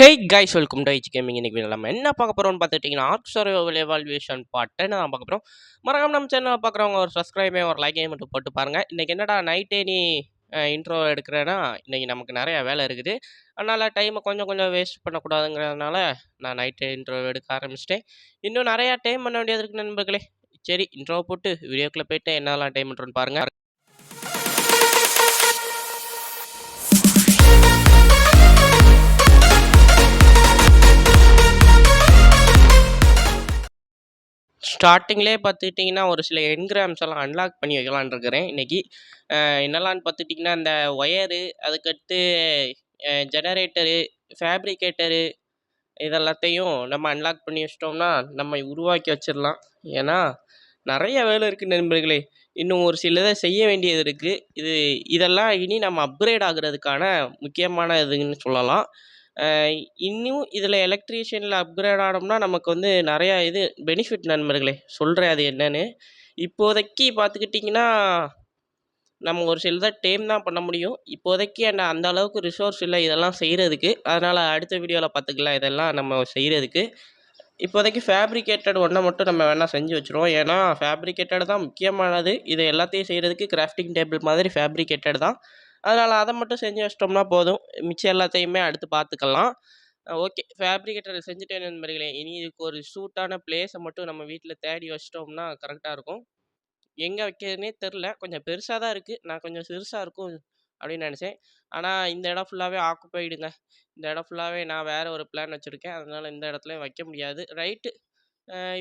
Hey guys welcome to ஐச் gaming. இன்னைக்கு நம்ம என்ன பார்க்க போகிறோம்னு பார்த்துட்டிங்கன்னா ஆர்க் சர்வைவல் எவால்யூஷன் பார்ட் நான் பார்க்க போகிறோம். மறக்காம நம்ம சேனல் பார்க்குறவங்க ஒரு சப்ஸ்கிரைபே ஒரு லைக்கையும் மட்டும் போட்டு பாருங்கள். இன்றைக்கி என்னடா நைட்டே நீ இன்ட்ரோ எடுக்கிறேன்னா இன்றைக்கி நமக்கு நிறையா வேலை இருக்குது. அதனால் டைமை கொஞ்சம் வேஸ்ட் பண்ணக்கூடாதுங்கிறதுனால நான் நைட்டு இன்ட்ரோ எடுக்க ஆரம்பிச்சிட்டேன். இன்னும் நிறையா டைம் பண்ண வேண்டியது இருக்குது நண்பர்களே. சரி, இன்ட்ரோ போட்டு வீடியோக்குள்ளே போய்ட்டு என்னெல்லாம் டைம் பண்ணுறோன்னு பாருங்கள். ஸ்டார்டிங்லேயே பார்த்துக்கிட்டிங்கன்னா ஒரு சில என்கிராம்ஸ் எல்லாம் அன்லாக் பண்ணி வைக்கலான்னு இருக்கிறேன் இன்றைக்கி. என்னெல்லான்னு பார்த்துட்டிங்கன்னா இந்த ஒயரு, அதுக்கடுத்து ஜெனரேட்டரு, ஃபேப்ரிகேட்டரு இதெல்லாத்தையும் நம்ம அன்லாக் பண்ணி வச்சிட்டோம்னா நம்ம உருவாக்கி வச்சிடலாம். ஏன்னா நிறைய வேலை இருக்குது நண்பர்களே. இன்னும் ஒரு சிலதை செய்ய வேண்டியது இருக்குது. இதெல்லாம் இனி நம்ம அப்கிரேட் ஆகுறதுக்கான முக்கியமான இதுன்னு சொல்லலாம். இன்னும் இதில் எலக்ட்ரீஷியனில் அப்கிரேட் ஆனோம்னா நமக்கு வந்து நிறையா இது பெனிஃபிட் நண்பர்களே. சொல்கிறேன் அது என்னன்னு. இப்போதைக்கு பார்த்துக்கிட்டிங்கன்னா நம்ம ஒரு சிலதை டேம் தான் பண்ண முடியும். இப்போதைக்கு அந்த அளவுக்கு ரிசோர்ஸ் இல்லை இதெல்லாம் செய்கிறதுக்கு. அதனால் அடுத்த வீடியோவில் பார்த்துக்கலாம் இதெல்லாம் நம்ம செய்கிறதுக்கு. இப்போதைக்கு ஃபேப்ரிகேட்டட் ஒன்றை மட்டும் நம்ம வேணால் செஞ்சு வச்சுருவோம். ஏன்னா ஃபேப்ரிகேட்டட் தான் முக்கியமானது. இது எல்லாத்தையும் செய்கிறதுக்கு கிராஃப்டிங் டேபிள் மாதிரி ஃபேப்ரிகேட்டட் தான். அதனால் அதை மட்டும் செஞ்சு வச்சிட்டோம்னா போதும். மிச்சம் எல்லாத்தையுமே அடுத்து பார்த்துக்கலாம். ஓகே, ஃபேப்ரிகேட்டட் செஞ்சுட்டேன் நண்பர்களே. இனி இதுக்கு ஒரு சூட்டான பிளேஸை மட்டும் நம்ம வீட்டில் தேடி வச்சிட்டோம்னா கரெக்டாக இருக்கும். எங்கே வைக்கிறதுனே தெரில. கொஞ்சம் பெருசாக தான் இருக்குது. நான் கொஞ்சம் சிறுசாக இருக்கும் அப்படின்னு நினச்சேன். ஆனால் இந்த இடம் ஃபுல்லாகவே ஆக்குப்பைடுங்க. இந்த இடம் ஃபுல்லாகவே நான் வேறு ஒரு பிளான் வச்சுருக்கேன். அதனால் இந்த இடத்துலையும் வைக்க முடியாது. ரைட்டு,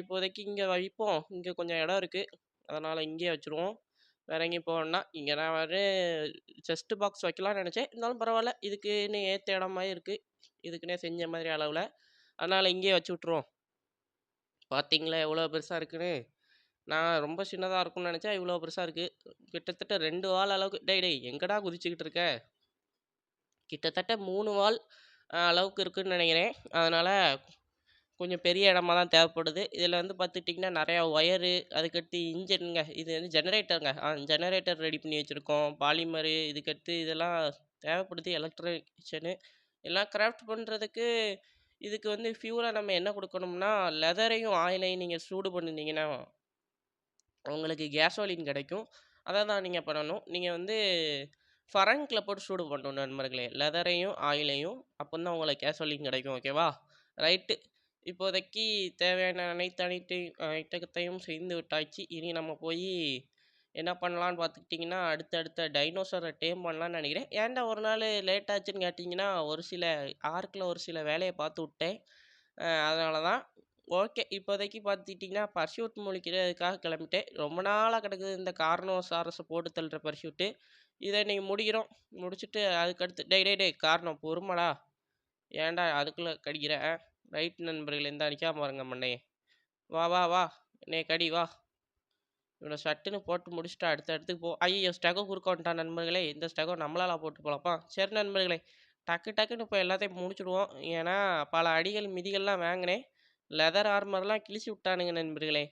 இப்போதைக்கு இங்கே வைப்போம். இங்கே கொஞ்சம் இடம் இருக்குது. அதனால் இங்கேயே வச்சுருவோம். வேறு எங்கேயும் போகணுன்னா இங்கே நான் வேறு செஸ்ட் பாக்ஸ் வைக்கலாம்னு நினச்சேன். இருந்தாலும் பரவாயில்ல, இதுக்குன்னு ஏற்ற இடம் மாதிரி இருக்குது. இதுக்குன்னே செஞ்ச மாதிரி அளவில். அதனால் இங்கேயே வச்சு விட்ருவோம். பார்த்தீங்களா எவ்வளோ பெருசாக இருக்குன்னு. நான் ரொம்ப சின்னதாக இருக்கும்னு நினச்சா இவ்வளோ பெருசாக இருக்குது. கிட்டத்தட்ட 2 வால் அளவுக்கு. டேய் எங்கடா குதிச்சுக்கிட்டு இருக்க? கிட்டத்தட்ட 3 வால் அளவுக்கு இருக்குதுன்னு நினைக்கிறேன். அதனால் கொஞ்சம் பெரிய இடமா தான் தேவைப்படுது. இதில் வந்து பார்த்துட்டிங்கன்னா நிறையா ஒயரு, அதுக்கடுத்து இன்ஜினுங்க, இது வந்து ஜெனரேட்டருங்க. ஜெனரேட்டர் ரெடி பண்ணி வச்சுருக்கோம். பாலிமரு, இதுக்கடுத்து இதெல்லாம் தேவைப்படுது. எலக்ட்ரிஷியனு எல்லாம் கிராஃப்ட் பண்ணுறதுக்கு. இதுக்கு வந்து ஃபியூலாக நம்ம என்ன கொடுக்கணும்னா லெதரையும் ஆயிலையும் நீங்கள் சூடு பண்ணினீங்கன்னா உங்களுக்கு கேசோலின் கிடைக்கும். அதை தான் நீங்கள் பண்ணணும். நீங்கள் வந்து ஃபரங்கில் போட்டு சூடு பண்ணணும் நண்பர்களே, லெதரையும் ஆயிலையும். அப்போ தான் உங்களுக்கு கேசோலின் கிடைக்கும். ஓகேவா? ரைட்டு, இப்போதைக்கு தேவையான ஐட்டத்தையும் செய்து விட்டாச்சு. இனி நம்ம போய் என்ன பண்ணலான்னு பார்த்துக்கிட்டிங்கன்னா அடுத்த டைனோசரை டேம் பண்ணலான்னு நினைக்கிறேன். ஏன்டா ஒரு நாள் லேட் ஆச்சுன்னு கேட்டிங்கன்னா ஒரு சில ஆர்க்கில் ஒரு சில வேலையை பார்த்து விட்டேன். அதனால தான். ஓகே, இப்போதைக்கு பார்த்துக்கிட்டிங்கன்னா பர்ஷூட் முழிக்கிறதுக்காக கிளம்பிட்டேன். ரொம்ப நாளாக கிடக்குது இந்த கார்னோசாரஸை போட்டு தள்ளுற பர்ஷூட்டு. இதை இன்றைக்கி முடிக்கிறோம். முடிச்சுட்டு அதுக்கடுத்து டேய் காரணம் பொறுமடா, ஏன்டா அதுக்குள்ளே கடிக்கிற? ரைட் நண்பர்களே, இந்த அடிக்காம பாருங்க மண்டையே. வா வா வா, என்னைய கடி வா. இவனை சட்டுன்னு போட்டு முடிச்சுட்டு அடுத்த இடத்துக்கு போ. ஐயோ, ஸ்டெகோ குறுக்க வந்துட்டான் நண்பர்களே. இந்த ஸ்டெகோ நம்மளால் போட்டு போகலாப்பா. சரி நண்பர்களே, டக்குன்னு இப்போ எல்லாத்தையும் முடிச்சுடுவோம். ஏன்னா பல அடிகள் மிதிகள்லாம் வாங்கினேன். லெதர் ஆர்மர்லாம் கிழிச்சு விட்டானுங்க நண்பர்களே.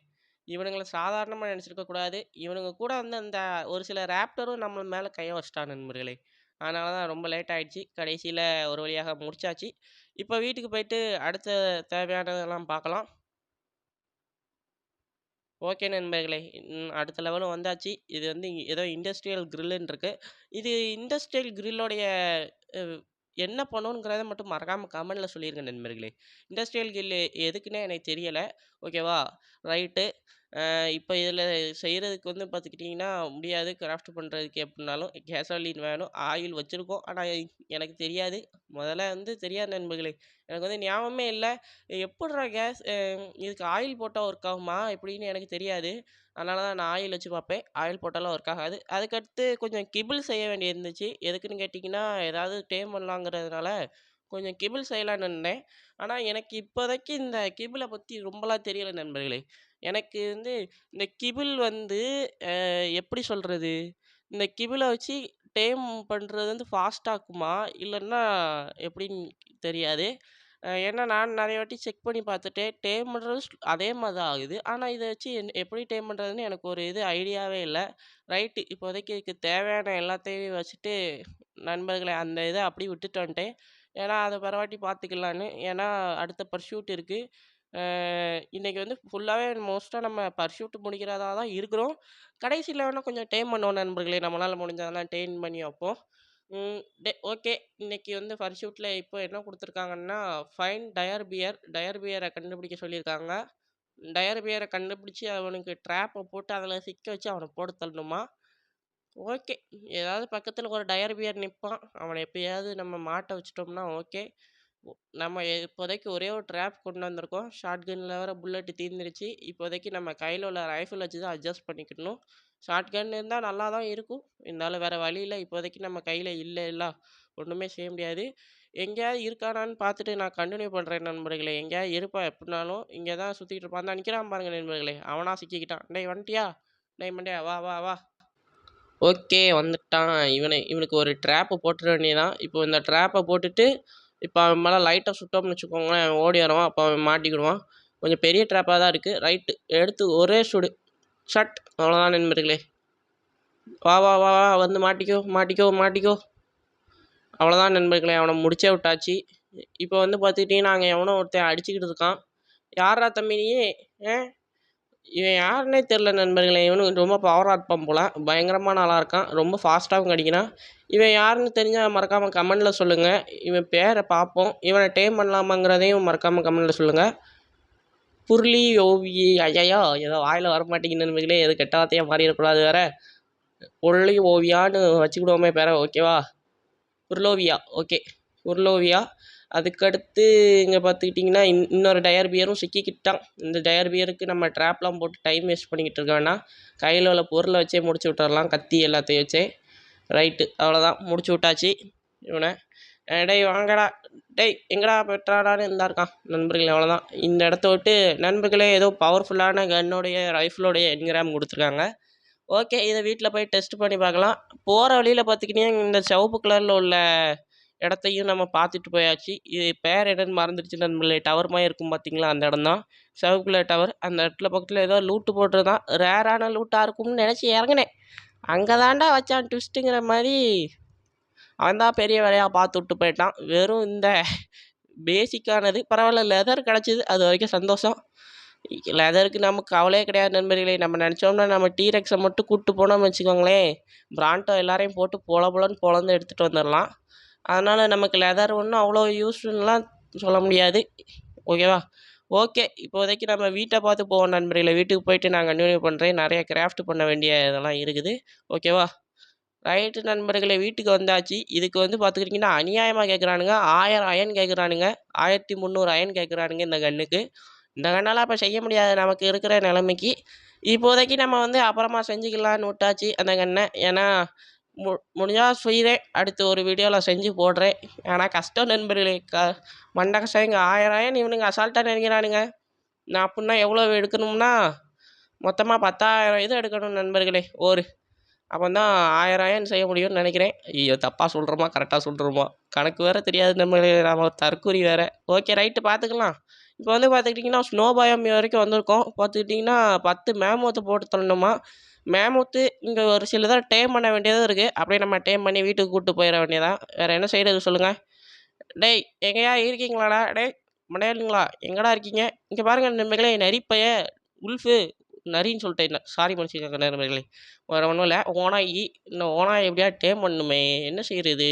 இவனுங்களை சாதாரணமாக நினச்சிருக்கக்கூடாது. இவனுங்க கூட வந்து அந்த ஒரு சில ரேப்டரும் நம்ம மேலே கையை வச்சிட்டான் நண்பர்களே. அதனால தான் ரொம்ப லேட் ஆகிடுச்சு. கடைசியில் ஒரு வழியாக முடிச்சாச்சு. இப்போ வீட்டுக்கு போயிட்டு அடுத்த தேவையானதெல்லாம் பார்க்கலாம். ஓகே நண்பர்களே, அடுத்த லெவலும் வந்தாச்சு. இது வந்து ஏதோ இண்டஸ்ட்ரியல் கிரில்லுன்னு இருக்குது. இது இண்டஸ்ட்ரியல் கிரில்லோடைய என்ன பண்ணணுங்கிறத மட்டும் மறக்காமல் கமெண்டில் சொல்லிடுங்க நண்பர்களே. இண்டஸ்ட்ரியல் கிரில் எதுக்குன்னே எனக்கு தெரியலை. ஓகேவா? ரைட்டு, இப்போ இதில் செய்கிறதுக்கு வந்து பார்த்துக்கிட்டிங்கன்னா முடியாது. கிராஃப்ட் பண்ணுறதுக்கு எப்படினாலும் கேசோலின் வேணும். ஆயில் வச்சுருக்கோம், ஆனால் எனக்கு தெரியாது. முதல்ல வந்து தெரியாது நண்பர்களே. எனக்கு வந்து ஞாபகமே இல்லை. எப்படிடா கேஸ் இதுக்கு ஆயில் போட்டால் ஒர்க் ஆகுமா இப்படின்னு எனக்கு தெரியாது. அதனால தான் நான் ஆயில் வச்சு பார்ப்பேன். ஆயில் போட்டாலும் ஒர்க் ஆகாது. அதுக்கடுத்து கொஞ்சம் கிபிள் செய்ய வேண்டியது இருந்துச்சு. எதுக்குன்னு கேட்டிங்கன்னா ஏதாவது டேம் பண்ணலாங்கிறதுனால கொஞ்சம் கிபிள் செய்யலான்னு இருந்தேன். ஆனால் எனக்கு இப்போதைக்கு இந்த கிபிளை பற்றி ரொம்பலாம் தெரியலை நண்பர்களே. எனக்கு வந்து இந்த கிபிள் வந்து எப்படி சொல்கிறது, இந்த கிபிளை வச்சு டேம் பண்ணுறது வந்து ஃபாஸ்ட்டாக்குமா இல்லைன்னா எப்படின்னு தெரியாது. ஏன்னா நான் நிறைய வாட்டி செக் பண்ணி பார்த்துட்டேன். டேம் பண்ணுறது அதே மாதிரி தான் ஆகுது. ஆனால் இதை வச்சு எப்படி டேம் பண்ணுறதுன்னு எனக்கு ஒரு இது ஐடியாவே இல்லை. ரைட்டு, இப்போதைக்கு இதுக்கு தேவையான எல்லாத்தையும் வச்சுட்டு நண்பர்களே அந்த இதை அப்படியே விட்டுட்டு வந்துட்டேன். ஏன்னா அதை பரவாட்டி பார்த்துக்கலான்னு. ஏன்னா அடுத்த பர்சூட் இருக்குது. இன்றைக்கி வந்து ஃபுல்லாகவே மோஸ்ட்டாக நம்ம பர்சூட் முடிக்கிறதா தான் இருக்கிறோம். கடைசியில் வேணால் கொஞ்சம் டேம் பண்ணுவோம் நண்பர்களே, நம்மளால் முடிஞ்சதெல்லாம் டேம் பண்ணி வைப்போம். ஓகே. இன்னைக்கு வந்து பர்சூட்டில் இப்போ என்ன கொடுத்துருக்காங்கன்னா, ஃபைன் டயர் பியர் டயர் பியரை கண்டுபிடிக்க சொல்லியிருக்காங்க. டயர் பியரை கண்டுபிடிச்சி அவனுக்கு ட்ராப்பை போட்டு அதில் சிக்க வச்சு அவனை போட்டு தள்ளணுமா. ஓகே. ஏதாவது பக்கத்தில் ஒரு டயர் பியர் நிற்பான், அவனை எப்பயாவது நம்ம மாட்ட வச்சிட்டோம்னா ஓகே. நம்ம இப்போதைக்கு ஒரே ஒரு ட்ராப் கொண்டு வந்திருக்கோம். ஷார்ட் கன்னில் வேறு புல்லட்டு தீர்ந்துருச்சு. இப்போதைக்கு நம்ம கையில் உள்ள ரைஃபிள் வச்சு தான் அட்ஜஸ்ட் பண்ணிக்கணும். ஷார்ட் கன் இருந்தால் நல்லா தான் இருக்கும். இருந்தாலும் வேறு வழியில் இப்போதைக்கு நம்ம கையில் இல்லை ஒன்றுமே செய்ய முடியாது. எங்கேயாவது இருக்கானான்னு பார்த்துட்டு நான் கண்டினியூ பண்ணுறேன் நண்பர்களே. எங்கேயாவது இருப்பான் எப்படினாலும். இங்கே தான் சுற்றிக்கிட்டு இருப்பான். தான் நிற்கிறான் பாருங்க நண்பர்களே, அவனா சிக்கிக்கிட்டான். டேய் வந்துட்டியா? டேய் மண்டியா, வா வா வா. ஓகே வந்துட்டான். இவனுக்கு ஒரு ட்ராப்பை போட்டுற வேண்டியதான். இப்போ இந்த ட்ராப்பை போட்டுட்டு இப்போ அவன் மேலே லைட்டாக சுட்டோம்னு வச்சுக்கோங்களேன், அவன் ஓடி வருவான். அப்போ அவன் மாட்டிக்கிடுவான். கொஞ்சம் பெரிய ட்ராப்பாக தான் இருக்குது. ரைட்டு எடுத்து ஒரே சுடு ஷட். அவ்வளோதான் நண்பர்களே. வா வா வா வா வந்து மாட்டிக்கோ மாட்டிக்கோ மாட்டிக்கோ. அவ்வளோதான் நண்பர்களே, அவனை முடிச்சே விட்டாச்சு. இப்போ வந்து பார்த்துக்கிட்டிங்கன்னா அங்கே எவனோ ஒருத்தன் அடிச்சுக்கிட்டு இருக்கான். யாரா தம்பி நீ? இவன் யாருன்னே தெரில நண்பர்களே. இவனுக்கு ரொம்ப பவராக இருப்பான் போல். பயங்கரமான ஆளாக இருக்கான். ரொம்ப ஃபாஸ்ட்டாகவும் அடிக்கிறான். இவன் யாருன்னு தெரிஞ்சால் மறக்காமல் கமெண்டில் சொல்லுங்கள். இவன் பேரை பார்ப்போம். இவனை டேம் பண்ணலாமாங்கிறதையும் மறக்காமல் கமெண்டில் சொல்லுங்கள். புர்லி ஓவி ஐயா ஏதோ வாயில் வரமாட்டேங்குது நண்பர்களே. எது கெட்ட வார்த்தையாக மாறிடக்கூடாது வேறு. புர்லி ஓவியான்னு வச்சுக்கிடுவோமே பேரை, ஓகேவா? புர்லோவியா, ஓகே. புர்லோவியா. அதுக்கடுத்து இங்கே பார்த்துக்கிட்டிங்கன்னா இன்னொரு டயர் பியரும் சிக்கிக்கிட்டான். இந்த டயர் பியருக்கு நம்ம ட்ராப்லாம் போட்டு டைம் வேஸ்ட் பண்ணிக்கிட்டு இருக்கோன்னா கையில் உள்ள பொருளை வச்சே முடிச்சு விட்டுறலாம், கத்தி எல்லாத்தையும் வச்சே. ரைட்டு அவ்வளோதான், முடிச்சு விட்டாச்சு இவனை. டேய் வாங்கடா, டேய் எங்கடா பெற்றாடான்னு இருந்தா இருக்கான் நண்பர்களே. அவ்வளோதான். இந்த இடத்த விட்டு நண்பர்களே ஏதோ பவர்ஃபுல்லான கன்னோடைய ரைஃபிளோடைய என்கிராம் கொடுத்துருக்காங்க. ஓகே, இதை வீட்டில் போய் டெஸ்ட் பண்ணி பார்க்கலாம். போகிற வழியில் பார்த்துக்கிட்டிங்கன்னா இந்த சிவப்பு கலரில் உள்ள இடத்தையும் நம்ம பார்த்துட்டு போயாச்சு. இது பேர் என்னன்னு மறந்துடுச்சு நண்பர்களே. டவர் மாதிரி இருக்கும் பார்த்தீங்களா, அந்த இடம் தான் சிவப்பு கலர் டவர். அந்த இடத்துல பக்கத்தில் ஏதோ லூட்டு போட்டுருந்தான். ரேரான லூட்டாக இருக்கும்னு நினச்சி இறங்கினேன். அங்கே தாண்டா வச்சான் ட்விஸ்ட்டுங்கிற மாதிரி. அவன் தான் பெரிய வேலையாக பார்த்து விட்டு போயிட்டான். வெறும் இந்த பேசிக்கானது பரவாயில்ல, லெதர் கிடச்சிது, அது வரைக்கும் சந்தோஷம். லெதருக்கு நமக்கு கவலையே கிடையாது நண்பர்களே. நம்ம நினச்சோம்னா நம்ம டீரெக்ஸை மட்டும் கூப்பிட்டு போனோம்னு வச்சுக்கோங்களேன், பிராண்டோ எல்லாரையும் போட்டு பொலன்னு பொலந்து எடுத்துகிட்டு வந்துடலாம். அதனால் நமக்கு லெதர் ஒன்றும் அவ்வளோ யூஸ்ஃபுல்லாம் சொல்ல முடியாது, ஓகேவா? ஓகே, இப்போதைக்கு நம்ம வீட்டை பார்த்து போவோம் நண்பர்களே. வீட்டுக்கு போயிட்டு நான் கண்டினியூ பண்ணுறேன். நிறைய கிராஃப்ட் பண்ண வேண்டிய இதெல்லாம் இருக்குது, ஓகேவா? ரைட்டு நண்பர்களே, வீட்டுக்கு வந்தாச்சு. இதுக்கு வந்து பார்த்துக்கிட்டிங்கன்னா அநியாயமாக கேட்குறானுங்க. 1000 அயன் கேட்குறானுங்க, 1300 அயன் கேட்குறானுங்க இந்த கன்னுக்கு. இந்த கண்ணெல்லாம் இப்போ செய்ய முடியாது நமக்கு இருக்கிற நிலைமைக்கு. இப்போதைக்கு நம்ம வந்து அப்புறமா செஞ்சுக்கலான்னு விட்டாச்சு அந்த கண்ணை. ஏன்னா முடிஞ்சால் செய்கிறேன், அடுத்து ஒரு வீடியோவில் செஞ்சு போடுறேன். ஆனால் கஷ்டம் நண்பர்களே, மண்டை கஷ்டம். இங்கே 1000 இவனுங்க அசால்ட்டாக நினைக்கிறானுங்க. நான் அப்படின்னா எவ்வளோ எடுக்கணும்னா மொத்தமாக 10,000 இது எடுக்கணும் நண்பர்களே. அப்போ தான் 1000 செய்ய முடியும்னு நினைக்கிறேன். ஐயோ தப்பாக சொல்கிறோமா கரெக்டாக சொல்கிறோமா கணக்கு வேறு தெரியாது நம்மளே, நம்ம தற்கூரி வேறு. ஓகே ரைட்டு பார்த்துக்கலாம். இப்போ வந்து பார்த்துக்கிட்டிங்கன்னா ஸ்னோ பயம் வரைக்கும் வந்திருக்கோம். பார்த்துக்கிட்டிங்கன்னா 10 மேமூத்து போட்டு தள்ளணுமா. மேமூத்து இங்கே ஒரு சிலதாக டேம் பண்ண வேண்டியதும் இருக்குது. அப்படியே நம்ம டேம் பண்ணி வீட்டுக்கு கூப்பிட்டு போயிட வேண்டியதான். வேறு என்ன செய்கிறது சொல்லுங்கள். டேய் எங்கேயா இருக்கீங்களாடா? டேய் மடையாளுங்களா, எங்கடா இருக்கீங்க? இங்கே பாருங்கள் நண்பர்களே, நரிப்பைய உல்ஃபு, நரின்னு சொல்லிட்டேன், சாரி மன்னிச்சுக்கோங்க நண்பர்களே. வேறு ஒன்றும் இல்லை, ஓனாயி. இந்த ஓனாய் எப்படியா டேம் பண்ணணுமே, என்ன செய்கிறது?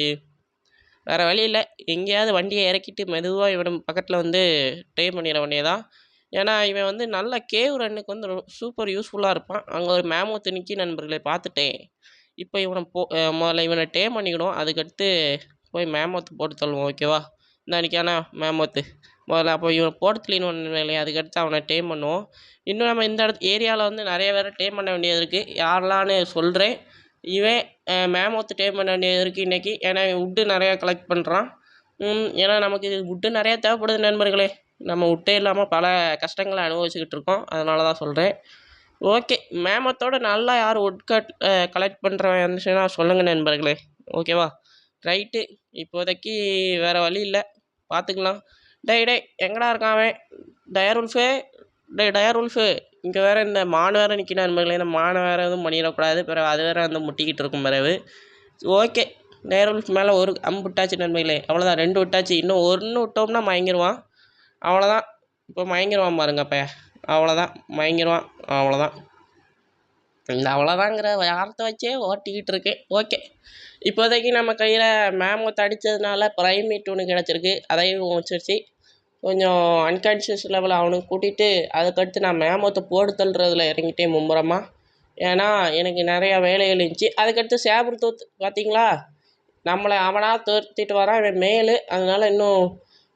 வேறு வழி இல்லை. எங்கேயாவது வண்டியை இறக்கிட்டு மெதுவாக இவன் பக்கத்தில் வந்து டேம் பண்ணிட வேண்டியதான். ஏன்னா இவன் வந்து நல்ல கேவ் ரன்னுக்கு வந்து சூப்பர் யூஸ்ஃபுல்லாக இருப்பான். அங்கே ஒரு மேமூத்து நிற்கி நண்பர்களை பார்த்துட்டேன். இப்போ இவனை முதல்ல இவனை டேம் பண்ணிக்கணும். அதுக்கடுத்து போய் மேமூத்து போட்டு தள்ளுவோம், ஓகேவா? இந்த அன்றைக்கான மேமூத்து முதல்ல அப்போ இவனை போட்டு க்ளீன் பண்ணணும் இல்லையா, அதுக்கடுத்து அவனை டேம் பண்ணுவோம். இன்னும் நம்ம இந்த ஏரியாவில் வந்து நிறைய பேரை டேம் பண்ண வேண்டியது இருக்குது. யாரெல்லான்னு சொல்கிறேன். இவன் மேமூத்து டேம் பண்ண வேண்டியது இருக்குது இன்றைக்கி. ஏன்னா உட்டு நிறையா கலெக்ட் பண்ணுறான். ஏன்னா நமக்கு உட்டு நிறையா தேவைப்படுது நண்பர்களே. நம்ம விட்டே இல்லாமல் பல கஷ்டங்களை அனுபவிச்சுக்கிட்டு இருக்கோம், அதனால தான் சொல்கிறேன். ஓகே, மேமத்தோடு நல்லா யார் உட் கலெக்ட் பண்ணுறவன் இருந்துச்சுன்னா சொல்லுங்கள் நண்பர்களே, ஓகேவா? ரைட்டு, இப்போதைக்கு வேறு வழி இல்லை, பார்த்துக்கலாம். டேய் எங்கடா இருக்கான் அவன்? டயர் உல்ஃபு இங்கே வேறு இந்த மான் வேறு நிற்கிற நண்பர்களே. இந்த மானை வேறு எதுவும் பண்ணிடக்கூடாது, பிறகு அது வேறு வந்து முட்டிக்கிட்டு இருக்கும் பிறகு. ஓகே, டயர்வல்ஃப் மேலே ஒரு அம்பு விட்டாச்சு நண்பர்களே. அவ்வளோதான், 2 விட்டாச்சு. இன்னும் 1 விட்டோம்னா மயங்கிடுவான். அவ்வளோதான், இப்போ மயங்கிடுவான் பாருங்க. அப்போ அவ்வளோதான், மயங்கிடுவான். அவ்வளோதான். இந்த அவ்வளோதாங்கிற வார்த்தை வச்சே ஓட்டிக்கிட்டு இருக்கேன். ஓகே, இப்போதைக்கு நம்ம கையில் மேமோத் அடித்ததுனால ப்ரைமேட் ஒன்று கிடச்சிருக்கு. அதையும் வச்சிருச்சு. கொஞ்சம் அன்கான்ஷியஸ் லெவல் அவனுக்கு கூட்டிகிட்டு அதுக்கடுத்து நான் மேமோத்தை போட்டு தள்ளுறதுல இறங்கிட்டேன் மும்புறமா. ஏன்னா எனக்கு நிறையா வேலைகள் இருந்துச்சு. அதுக்கடுத்து சேபர் தூத் பார்த்தீங்களா, நம்மளை அவனாக துரத்திட்டு வரான். இவன் மேலு, அதனால் இன்னும்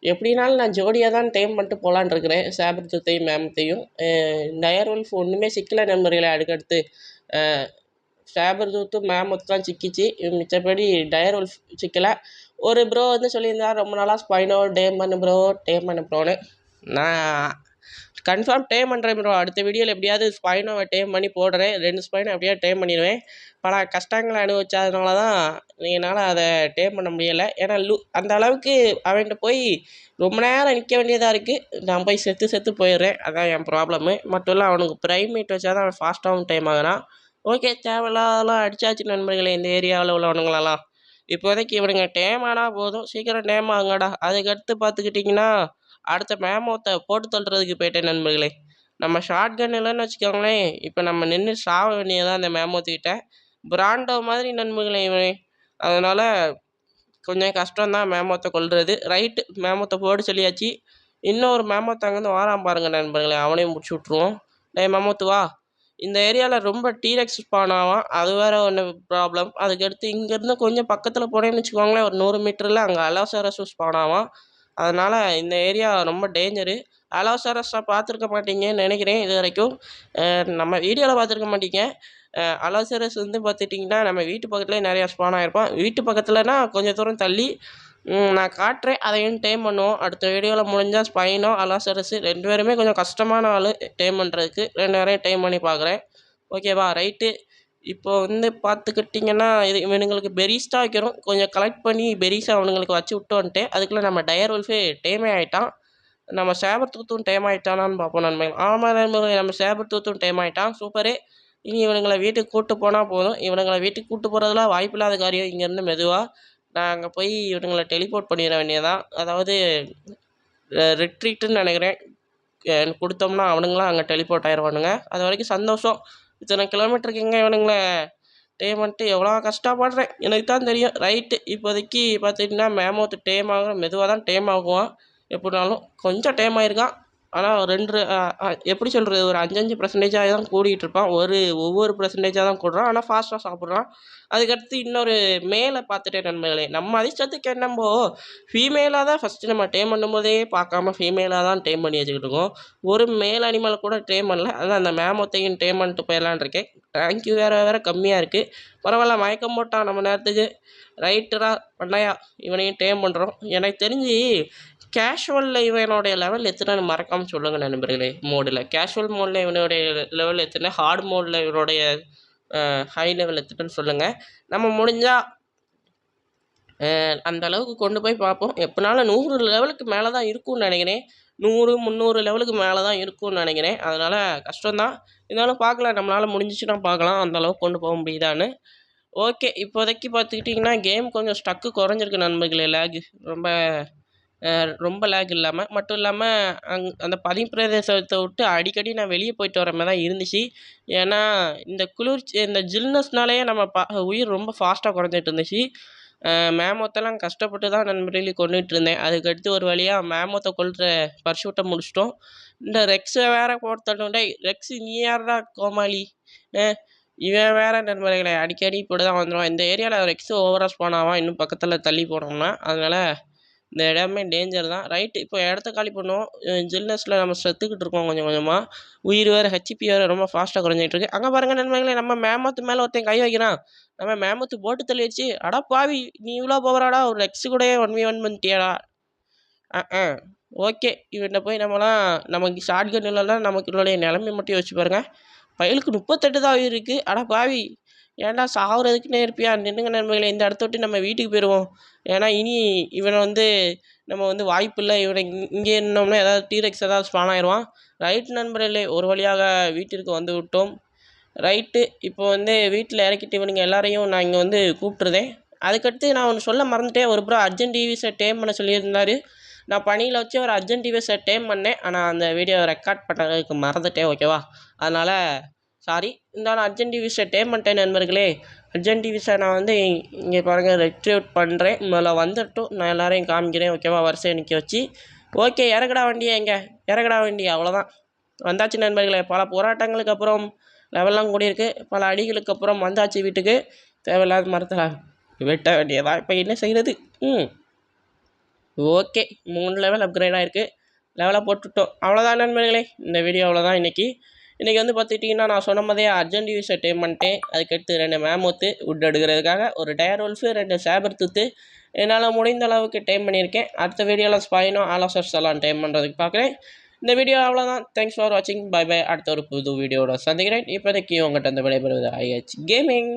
எப்படினாலும் நான் ஜோடியாக தான் டைம் பண்ணிட்டு போகலான் இருக்கிறேன். சேபர் தூத்தையும் மேமத்தையும். டயர்வல்ஃப் ஒன்றுமே சிக்கலை நண்பர்களே. அதுக்கடுத்து சேபர் தூத்து மேமத் தான் சிக்கிச்சு. மிச்சப்படி டயர்வல்ஃப் சிக்கலை. ஒரு ப்ரோ வந்து சொல்லியிருந்தார், ரொம்ப நாளாக ஸ்பைனோ டேம் பண்ணு ப்ரோன்னு. நான் கன்ஃபார்ம் டேம் பண்ணுறேன் ப்ரோ. அடுத்த வீடியோவில் எப்படியாவது ஸ்பைனோவை டேம் பண்ணி போடுறேன். 2 ஸ்பைனோ எப்படியாவது டேம் பண்ணிடுவேன். பல கஷ்டங்களை அனுபவிச்சதுனால தான் என்னால் அதை டேம் பண்ண முடியலை. ஏன்னா அந்த அளவுக்கு அவன்கிட்ட போய் ரொம்ப நேரம் நிற்க வேண்டியதாக இருக்குது. நான் போய் செத்து போயிடுறேன். அதான் என் ப்ராப்ளமு. மட்டும் இல்லை, அவனுக்கு ப்ரைமேட் வச்சா தான் அவன் ஃபாஸ்ட்டாகவும் டைம் ஆகுறான். ஓகே, தேவையில்லாதெல்லாம் அடித்தாச்சு நண்பர்களே இந்த ஏரியாவில் உள்ளவனுங்களெல்லாம். இப்போதைக்கு இவனுங்க டேம் ஆனால் போதும், சீக்கிரம் டேம் ஆகுங்கடா. அதுக்கடுத்து பார்த்துக்கிட்டிங்கன்னா அடுத்த மேமோத்தை போட்டு தள்ளுறதுக்கு போயிட்டேன் நண்பர்களே. நம்ம ஷார்ட் கன் இல்லைன்னு வச்சுக்கோங்களேன், இப்போ நம்ம நின்று சாவ வேண்டியதான் அந்த மேமோத்துக்கிட்ட. பிராண்டோ மாதிரி நண்பர்களே இவன். அதனால் கொஞ்சம் கஷ்டம்தான் மேமோத்தை கொள்வது. ரைட்டு, மேமோத்தை போட்டு சொல்லியாச்சு. இன்னொரு மேமோத்தை அங்கேருந்து வாரான் பாருங்கள் நண்பர்களே, அவனையும் முடிச்சு விட்ருவோம். மேமோத்து வா. இந்த ஏரியாவில் ரொம்ப டீரெக்ஸ் ஸ்பான் ஆகும், அது வேறு ஒன்று ப்ராப்ளம். அதுக்கடுத்து இங்கேருந்து கொஞ்சம் பக்கத்தில் போனேன்னு வச்சுக்கோங்களேன், ஒரு 100 மீட்டரில் அங்கே அலோசரஸும் ஸ்பான் ஆகும். அதனால் இந்த ஏரியா ரொம்ப டேஞ்சரு. அலோசரஸை பார்த்துருக்க மாட்டீங்கன்னு நினைக்கிறேன் இது வரைக்கும். நம்ம வீடியோவில் பார்த்துருக்க மாட்டீங்க. அலோசரஸ் வந்து பார்த்துட்டிங்கன்னா நம்ம வீட்டு பக்கத்துலேயே நிறையா ஸ்பான் ஆகிருப்பான். வீட்டு பக்கத்துலனா கொஞ்சம் தூரம் தள்ளி நான் காட்டுறேன், அதையும் டைம் பண்ணுவோம். அடுத்த வீடியோவில் முடிஞ்சால் ஸ்பைனோ அலோசரஸு 2 பேருமே கொஞ்சம் கஷ்டமான ஆள் டைம் பண்ணுறதுக்கு. 2 பேரையும் டைம் பண்ணி பார்க்குறேன். ஓகேவா, ரைட்டு. இப்போ வந்து பார்த்துக்கிட்டிங்கன்னா இவனுங்களுக்கு பெரிஸ் தான் வைக்கிறோம். கொஞ்சம் கலெக்ட் பண்ணி பெரிஸை அவனுங்களுக்கு வச்சு விட்டு வந்துட்டேன். அதுக்குள்ளே நம்ம டயர்வல்ஃபே டேமே ஆகிட்டான். நம்ம சேபர் தூத்தும் டைம் ஆகிட்டானான்னு பார்ப்போம் நண்பர்கள். ஆமாம் நண்பர்கள், நம்ம சேபர் தூத்தும் டைம் ஆகிட்டான். சூப்பரு. இனி இவனுங்களை வீட்டுக்கு கூப்பிட்டு போனால் போதும். இவனுங்களை வீட்டுக்கு கூப்பிட்டு போகிறதுலாம் வாய்ப்பில்லாத காரியம். இங்கேருந்து மெதுவாக நான் அங்கே போய் இவனுங்களை டெலிபோர்ட் பண்ணிட வேண்டியதான். அதாவது ரிட்ரீட்டுன்னு நினைக்கிறேன். கொடுத்தோம்னா அவனுங்களாம் அங்கே டெலிபோர்ட் ஆயிடுவானுங்க. அது வரைக்கும் சந்தோஷம். இத்தனை கிலோமீட்டருக்கு எங்கே இவனுங்களை டேம் பண்ணிட்டு எவ்வளோ கஷ்டப்படுறேன் எனக்கு தான் தெரியும். ரைட்டு, இப்போதைக்கு பார்த்துட்டிங்கன்னா மேமோத்து டேம் ஆகும், மெதுவாக தான் டேம் ஆகுவான். எப்படினாலும் கொஞ்சம் டைம் ஆகிருக்கான். ஆனால் 2 எப்படி சொல்கிறது, ஒரு 5% தான் கூடிகிட்டு இருப்பான். ஒவ்வொரு பர்சன்டேஜாக தான் கூடுறான். ஆனால் ஃபாஸ்ட்டாக சாப்பிட்றான். அதுக்கடுத்து இன்னொரு மேலே பார்த்துட்டேன் நண்பர்களே. நம்ம அதிர்ஷ்டத்துக்கு என்னம்போ ஃபீமேலாக தான் ஃபஸ்ட்டு நம்ம டேம் பண்ணும்போதே பார்க்காம ஃபீமேலாக தான் டேம் பண்ணி வச்சுக்கிட்டு இருக்கோம். ஒரு மேல் அனிமல் கூட டேம் பண்ணல. அதான் அந்த மேமோத்தையும் டேம் பண்ணிட்டு போயிடலான் இருக்கேன். தேங்க்யூ வேறு கம்மியாக இருக்குது. பரவாயில்ல, மயக்கம் போட்டான் நம்ம நேரத்துக்கு. ரைட்டுடா பண்ணையா, இவனையும் டேம் பண்ணுறோம். எனக்கு தெரிஞ்சு கேஷுவலில் இவனுடைய லெவல் எத்தனைன்னு மறக்காமல் சொல்லுங்கள் நண்பர்களே. மோடில் கேஷுவல் மோடில் இவனுடைய லெவல் எத்தனை, ஹார்ட் மோடில் இவனுடைய ஹை லெவல் எத்தனைன்னு சொல்லுங்கள். நம்ம முடிஞ்சால் அந்த அளவுக்கு கொண்டு போய் பார்ப்போம். எப்படினாலும் 100 லெவலுக்கு மேலே தான் இருக்கும்னு நினைக்கிறேன். 100 300 லெவலுக்கு மேலே தான் இருக்கும்னு நினைக்கிறேன். அதனால் கஷ்டம்தான். இருந்தாலும் பார்க்கலாம், நம்மளால் முடிஞ்சிச்சுன்னா பார்க்கலாம் அந்தளவுக்கு கொண்டு போக முடியுதான்னு. ஓகே, இப்போதைக்கு பார்த்துக்கிட்டிங்கன்னா கேம் கொஞ்சம் ஸ்டக்கு குறைஞ்சிருக்கு நண்பர்களே. லேகு ரொம்ப லேக் இல்லாமல், மட்டும் இல்லாமல் அந்த பனிப்பிரதேசத்தை விட்டு அடிக்கடி நான் வெளியே போயிட்டு வர மாதிரி தான் இருந்துச்சு. ஏன்னா இந்த ஜில்னஸ்னாலேயே நம்ம உயிர் ரொம்ப ஃபாஸ்ட்டாக குறைஞ்சிட்டு இருந்துச்சு. மேமோத்தெல்லாம் கஷ்டப்பட்டு தான் நண்பர்களே கொண்டுட்டு இருந்தேன். அதுக்கடுத்து ஒரு வழியாக மேமோத்தை கொல்ற பர்சூட்டை முடிச்சிட்டோம். இந்த ரெக்ஸை வேற போட்டு ரெக்ஸு நீ யாரா கோமாளி, இவன் வேற நண்பர்களே அடிக்கடி இப்படி தான் வந்துடுவான். இந்த ஏரியாவில் ரெக்ஸு ஓவராக ஸ்பான் ஆவான் இன்னும் பக்கத்தில் தள்ளி போனோம்னா. அதனால் இந்த இடமே டேஞ்சர் தான். ரைட்டு, இப்போ இடத்த காலி பண்ணுவோம். ஜில்னஸில் நம்ம செத்துக்கிட்டு இருக்கோம் கொஞ்சம் கொஞ்சமாக. உயிர் வேறு ஹெச்பி வேறு ரொம்ப ஃபாஸ்ட்டாக குறைஞ்சிட்டு இருக்கு. அங்கே பாருங்கள் நண்பர்களே, நம்ம மேமோத்து மேலே ஒருத்தன் கை வைக்கிறான். நம்ம மேமோத்து போட்டு தள்ளிடுச்சு. அடா பாவி, நீ இவ்வளோ போகிறாடா, ஒரு ரெக்ஸு கூட 1v1 பண்ணிட்டியாடா. ஓகே, இவன்கிட்ட போய் நம்மலாம் நமக்கு ஷார்ட் கன் இல்லைன்னா நமக்கு என்னுடைய நிலைமை மட்டும் யோசிச்சு பாருங்கள். பயலுக்கு 38 தான் உயிர் இருக்குது. அடா பாவி, ஏன்டா சாகுறதுக்குன்னே இருப்பியா, நின்றுங்க நண்பர்களே. இந்த இடத்த விட்டு நம்ம வீட்டுக்கு போயிடுவோம். ஏன்னா இனி இவனை வந்து நம்ம வந்து வாய்ப்பு இல்லை. இவனை இங்கே இருந்தோம்னா ஏதாவது டீரெக்ஸ் ஏதாவது ஸ்பான் ஆயிடுவான். ரைட் நண்பர்களே, ஒரு வழியாக வீட்டிற்கு வந்து விட்டோம். ரைட்டு, இப்போ வந்து வீட்டில் இறக்கிட்டு இவனுங்க எல்லாரையும் நான் இங்கே வந்து கூப்பிட்ருதேன். அதுக்கடுத்து நான் ஒன்று சொல்ல மறந்துட்டேன். ஒரு ப்ரோ அர்ஜென்ட் டிவிஸை டேம் பண்ண சொல்லியிருந்தாரு. நான் பணியில் வச்சு ஒரு அர்ஜென்ட் டிவிஸை டேம் பண்ணேன். ஆனால் அந்த வீடியோ ரெக்கார்ட் பண்ணுறதுக்கு மறந்துட்டேன். ஓகேவா? அதனால் சாரி. இருந்தாலும் அர்ஜென்ட் டிவிஸை டேம் பண்ணிட்டேன் நண்பர்களே. அர்ஜென்ட் டிவிஸை நான் வந்து இங்கே பாருங்கள் ரெக்டிவேட் பண்ணுறேன். முதல்ல வந்துட்டும் நான் எல்லாரையும் காமிக்கிறேன். ஓகேவா? வரிசையை நிற்க வச்சு. ஓகே, இறக்கடா வண்டியை, எங்கே இறக்கடா வண்டி. அவ்வளோதான், வந்தாச்சு நண்பர்களே. பல போராட்டங்களுக்கு அப்புறம் லெவல்லாம் கூடியிருக்கு. பல அடிகளுக்கு அப்புறம் வந்தாச்சு வீட்டுக்கு. தேவையில்லாத மரத்தில் வெட்ட வேண்டியதான். இப்போ என்ன செய்கிறது? ஓகே, 3 லெவல் அப்கிரேட் ஆகிருக்கு. லெவலாக போட்டுவிட்டோம். அவ்வளோதான் நண்பர்களே, இந்த வீடியோ அவ்வளோதான். இன்றைக்கி வந்து பார்த்துட்டிங்கன்னா நான் சொன்ன மாதிரியே அர்ஜென்ட் யூஸை டேம் பண்ணிட்டேன். அதுக்கடுத்து 2 மேமூத்து உட் எடுக்கிறதுக்காக, ஒரு டயர் உல்ஃபு, 2 சேபர் தூத்து என்னால் முடிந்த அளவுக்கு டைம் பண்ணியிருக்கேன். அடுத்த வீடியோவில் ஸ்பாயினும் ஆலோசர்ஸ் எல்லாம் டைம் பண்ணுறதுக்கு பார்க்குறேன். இந்த வீடியோ அவ்வளோதான். தேங்க்ஸ் ஃபார் வாட்சிங். Bye bye. அடுத்த ஒரு புது வீடியோட சந்திக்கிறேன். இப்போதைக்கு உங்கள்கிட்ட அந்த விடைபெறுவது IH கேமிங்.